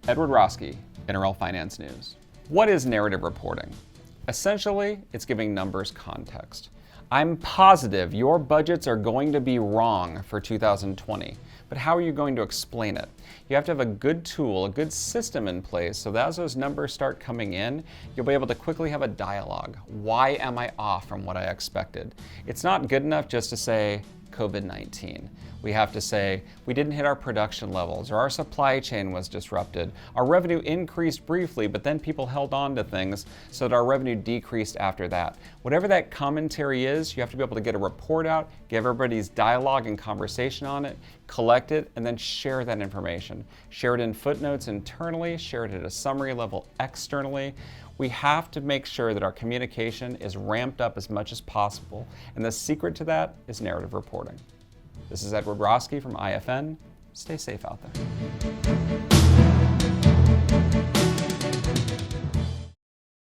Edward Roske, interRel Finance News. What is narrative reporting? Essentially, it's giving numbers context. I'm positive your budgets are going to be wrong for 2020, but how are you going to explain it? You have to have a good tool, a good system in place so that as those numbers start coming in, you'll be able to quickly have a dialogue. Why am I off from what I expected? It's not good enough just to say COVID-19. We have to say we didn't hit our production levels, or our supply chain was disrupted. Our revenue increased briefly, but then people held on to things so that our revenue decreased after that. Whatever that commentary is, you have to be able to get a report out, give everybody's dialogue and conversation on it, collect it, and then share that information. Share it in footnotes internally, share it at a summary level externally. We have to make sure that our communication is ramped up as much as possible, and the secret to that is narrative reporting. This is Edward Roske from IFN. Stay safe out there.